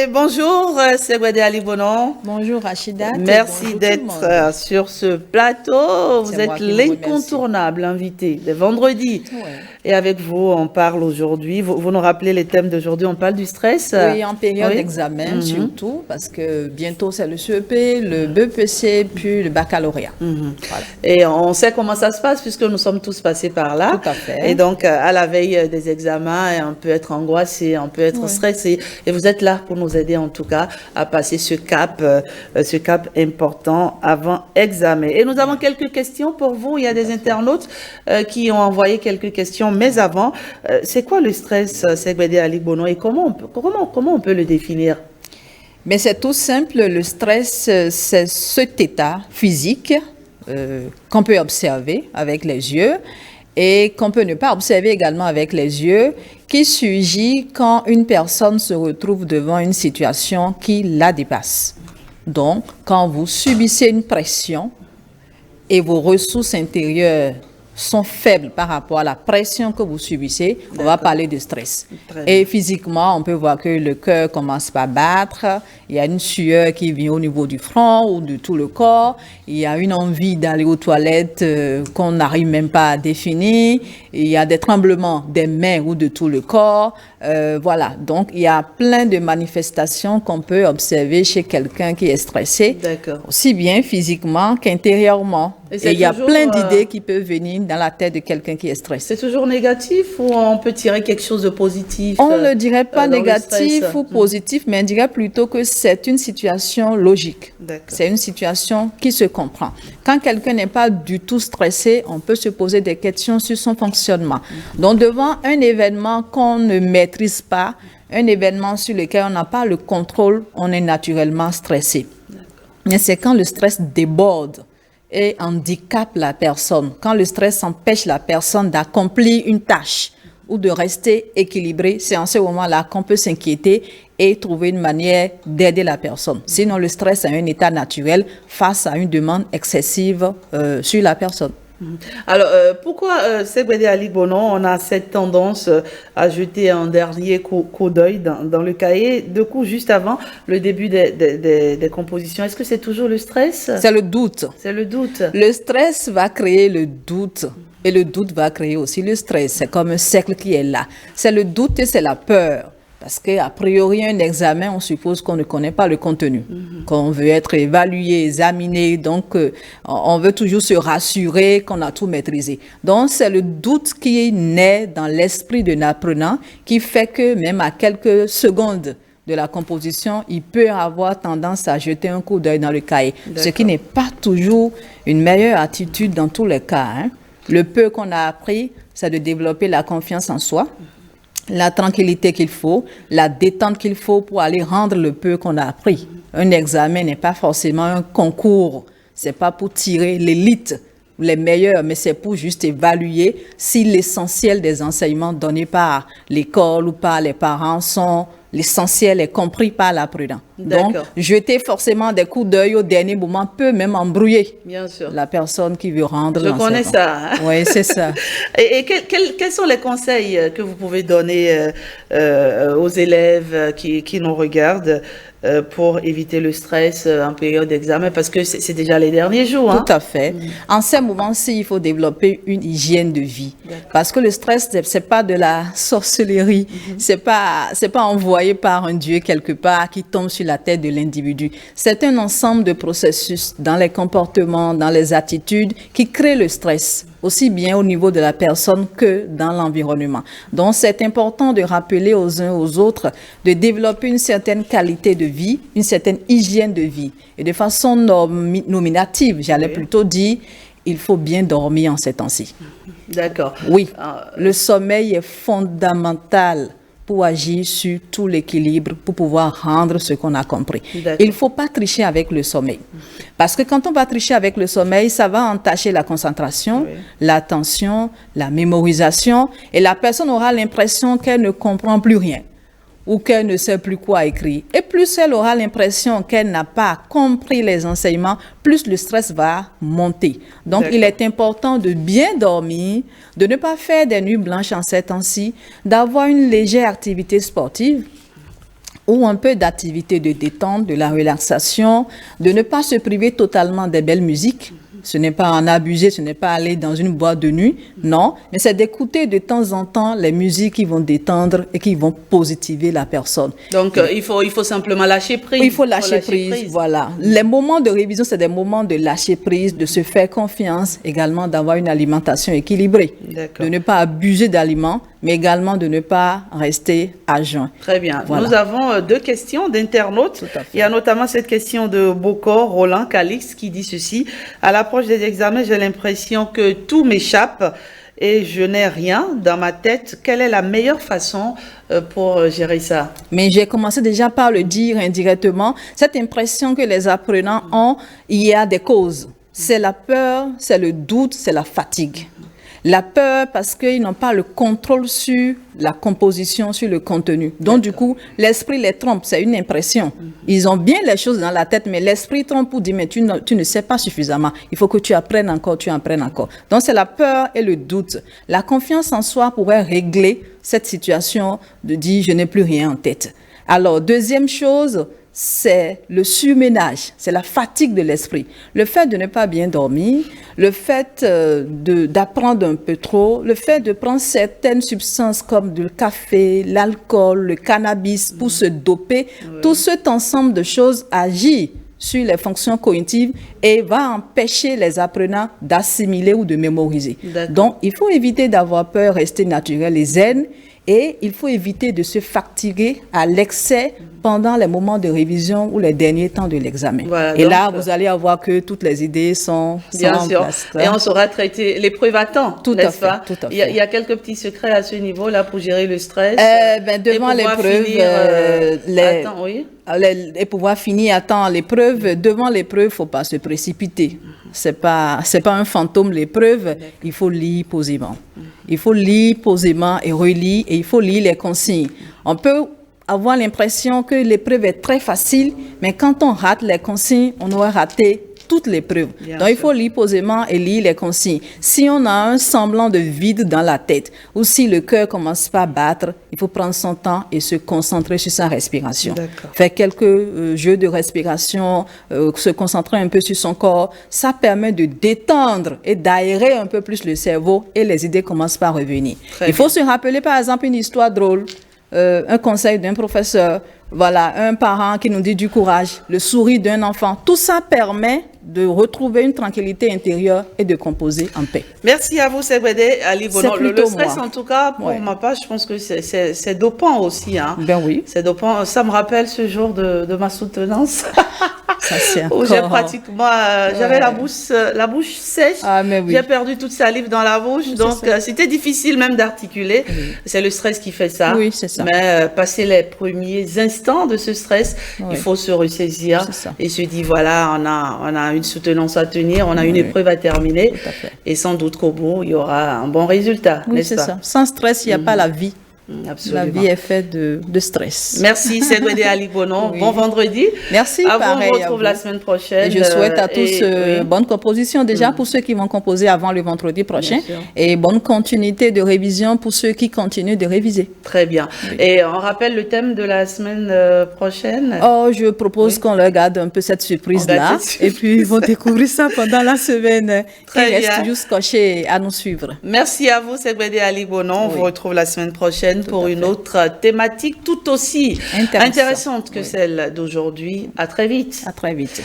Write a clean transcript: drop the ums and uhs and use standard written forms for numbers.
Et bonjour, c'est Gwede Ali Bonon. Bonjour Rachida. Merci d'être sur ce plateau. Vous êtes l'incontournable invité de vendredi. Ouais. Et avec vous, on parle aujourd'hui. Vous nous rappelez les thèmes d'aujourd'hui. On parle du stress. Oui, en période d'examen surtout, parce que bientôt c'est le CEP, le BEPC, puis le baccalauréat. Voilà. Et on sait comment ça se passe puisque nous sommes tous passés par là. Tout à fait. Et donc, à la veille des examens, on peut être angoissé, on peut être stressé. Et vous êtes là pour nous aider en tout cas à passer ce cap important avant examen. Et nous avons quelques questions pour vous. Il y a des internautes qui ont envoyé quelques questions. Mais avant, c'est quoi le stress, Gwede Ali Bonon, et comment on peut le définir? Mais c'est tout simple. Le stress, c'est cet état physique qu'on peut observer avec les yeux et qu'on peut ne pas observer également avec les yeux, qui surgit quand une personne se retrouve devant une situation qui la dépasse. Donc, quand vous subissez une pression et vos ressources intérieures sont faibles par rapport à la pression que vous subissez, on va parler de stress. Et physiquement, on peut voir que le cœur commence à battre, il y a une sueur qui vient au niveau du front ou de tout le corps, il y a une envie d'aller aux toilettes qu'on n'arrive même pas à définir, il y a des tremblements des mains ou de tout le corps. Voilà, donc il y a plein de manifestations qu'on peut observer chez quelqu'un qui est stressé, aussi bien physiquement qu'intérieurement. Et il y a plein d'idées qui peuvent venir dans la tête de quelqu'un qui est stressé. C'est toujours négatif ou on peut tirer quelque chose de positif? On ne dirait pas négatif ou positif, mais on dirait plutôt que c'est une situation logique. C'est une situation qui se comprend. Quand quelqu'un n'est pas du tout stressé, on peut se poser des questions sur son fonctionnement. Donc devant un événement qu'on ne maîtrise pas, un événement sur lequel on n'a pas le contrôle, on est naturellement stressé. Mais c'est quand le stress déborde et handicape la personne, quand le stress empêche la personne d'accomplir une tâche ou de rester équilibré, c'est en ce moment-là qu'on peut s'inquiéter et trouver une manière d'aider la personne. Sinon, le stress est un état naturel face à une demande excessive sur la personne. Alors, pourquoi, Gwede Ali Bonon, on a cette tendance à jeter un dernier coup d'œil dans le cahier, de coup, juste avant le début des compositions? Est-ce que c'est toujours le stress? C'est le doute. C'est le doute. Le stress va créer le doute. Et le doute va créer aussi le stress. C'est comme un cercle qui est là. C'est le doute et c'est la peur. Parce qu'a priori, un examen, on suppose qu'on ne connaît pas le contenu, qu'on veut être évalué, examiné, donc on veut toujours se rassurer qu'on a tout maîtrisé. Donc, c'est le doute qui naît dans l'esprit de l'apprenant qui fait que même à quelques secondes de la composition, il peut avoir tendance à jeter un coup d'œil dans le cahier, ce qui n'est pas toujours une meilleure attitude dans tous les cas. Le peu qu'on a appris, c'est de développer la confiance en soi, la tranquillité qu'il faut, la détente qu'il faut pour aller rendre le peu qu'on a appris. Un examen n'est pas forcément un concours, c'est pas pour tirer l'élite, les meilleurs, mais c'est pour juste évaluer si l'essentiel des enseignements donnés par l'école ou par les parents sont l'essentiel est compris par l'apprenant. Donc, jeter forcément des coups d'œil au dernier moment peut même embrouiller la personne qui veut rendre l'enseignement. Je connais ça. Hein? Oui, c'est ça. Et quels sont les conseils que vous pouvez donner aux élèves qui nous regardent pour éviter le stress en période d'examen? Parce que c'est déjà les derniers jours. Tout à fait. En ces moments-ci, il faut développer une hygiène de vie. Parce que le stress, c'est pas de la sorcellerie. C'est pas envoyé par un dieu quelque part qui tombe sur la tête de l'individu. C'est un ensemble de processus dans les comportements, dans les attitudes qui créent le stress, aussi bien au niveau de la personne que dans l'environnement. Donc, c'est important de rappeler aux uns aux autres de développer une certaine qualité de vie, une certaine hygiène de vie. Et de façon nominative, j'allais plutôt dire, il faut bien dormir en ces temps-ci. D'accord. Oui, le sommeil est fondamental pour agir sur tout l'équilibre, pour pouvoir rendre ce qu'on a compris. Il ne faut pas tricher avec le sommeil. Parce que quand on va tricher avec le sommeil, ça va entacher la concentration, l'attention, la mémorisation, et la personne aura l'impression qu'elle ne comprend plus rien ou qu'elle ne sait plus quoi écrire. Et plus elle aura l'impression qu'elle n'a pas compris les enseignements, plus le stress va monter. Donc, il est important de bien dormir, de ne pas faire des nuits blanches en ces temps-ci, d'avoir une légère activité sportive, ou un peu d'activité de détente, de la relaxation, de ne pas se priver totalement des belles musiques. Ce n'est pas en abuser, ce n'est pas aller dans une boîte de nuit, non, mais c'est d'écouter de temps en temps les musiques qui vont détendre et qui vont positiver la personne. Donc, il faut simplement lâcher prise. Il faut lâcher prise, voilà. Les moments de révision, c'est des moments de lâcher prise, de se faire confiance, également d'avoir une alimentation équilibrée, de ne pas abuser d'aliments, mais également de ne pas rester à jeun. Très bien. Voilà. Nous avons 2 questions d'internautes. Il y a notamment cette question de Bocor, Roland Calix, qui dit ceci. À l'approche des examens, j'ai l'impression que tout m'échappe et je n'ai rien dans ma tête. Quelle est la meilleure façon pour gérer ça? Mais j'ai commencé déjà par le dire indirectement. Cette impression que les apprenants ont, il y a des causes. C'est la peur, c'est le doute, c'est la fatigue. La peur parce qu'ils n'ont pas le contrôle sur la composition, sur le contenu. Donc du coup, l'esprit les trompe, c'est une impression. Ils ont bien les choses dans la tête, mais l'esprit trompe pour dire, mais tu ne sais pas suffisamment. Il faut que tu apprennes encore, tu apprennes encore. Donc c'est la peur et le doute. La confiance en soi pourrait régler cette situation de dire, je n'ai plus rien en tête. Alors, deuxième chose, c'est le surménage, c'est la fatigue de l'esprit. Le fait de ne pas bien dormir, le fait d'apprendre un peu trop, le fait de prendre certaines substances comme le café, l'alcool, le cannabis pour se doper, tout cet ensemble de choses agit sur les fonctions cognitives et va empêcher les apprenants d'assimiler ou de mémoriser. Donc, il faut éviter d'avoir peur, rester naturel et zen. Et il faut éviter de se fatiguer à l'excès pendant les moments de révision ou les derniers temps de l'examen. Voilà, et donc, là, vous allez avoir que toutes les idées sont en place. Et on saura traiter l'épreuve à temps, n'est-ce pas? Tout à fait. Il y a quelques petits secrets à ce niveau-là pour gérer le stress. Devant l'épreuve, et pouvoir finir à temps l'épreuve, devant l'épreuve, il ne faut pas se précipiter. C'est pas un fantôme l'épreuve, il faut lire posément. Il faut lire posément et relire, et il faut lire les consignes. On peut avoir l'impression que l'épreuve est très facile, mais quand on rate les consignes, on aurait raté toute l'épreuve. Donc, il faut lire posément et lire les consignes. Si on a un semblant de vide dans la tête, ou si le cœur commence pas à battre, il faut prendre son temps et se concentrer sur sa respiration. Faire quelques jeux de respiration, se concentrer un peu sur son corps, ça permet de détendre et d'aérer un peu plus le cerveau et les idées commencent par revenir. Il faut se rappeler, par exemple, une histoire drôle. Un conseil d'un professeur, voilà, un parent qui nous dit du courage, le sourire d'un enfant. Tout ça permet de retrouver une tranquillité intérieure et de composer en paix. Merci à vous, Segwede Ali Bono. Le stress, en tout cas, pour ma part, je pense que c'est dopant aussi. Hein. Ben oui. C'est dopant. Ça me rappelle ce jour de ma soutenance. Ça, où j'ai pratiquement, j'avais la bouche sèche. Ah, mais oui. J'ai perdu toute salive dans la bouche. Oui, donc, c'était difficile même d'articuler. Oui. C'est le stress qui fait ça. Oui, c'est ça. Mais passer les premiers instants de ce stress, il faut se ressaisir et se dire, voilà, on a une soutenance à tenir, on a une épreuve à terminer. Et sans doute qu'au bout, il y aura un bon résultat. Oui, c'est ça. Sans stress, il n'y a pas la vie. Absolument. La vie est faite de stress. Merci, Segwede Ali Bono. Bon vendredi. Merci, pareil. On se retrouve la semaine prochaine. Et je souhaite à tous bonne composition déjà pour ceux qui vont composer avant le vendredi prochain. Et bonne continuité de révision pour ceux qui continuent de réviser. Très bien. Et on rappelle le thème de la semaine prochaine. Oh, je propose qu'on leur garde un peu cette surprise-là. Et puis, ils vont découvrir ça pendant la semaine. Très bien. Ils restent juste cochés à nous suivre. Merci à vous, Segwede Ali Bono. On vous retrouve la semaine prochaine pour une autre thématique tout aussi intéressante que celle d'aujourd'hui. À très vite. À très vite.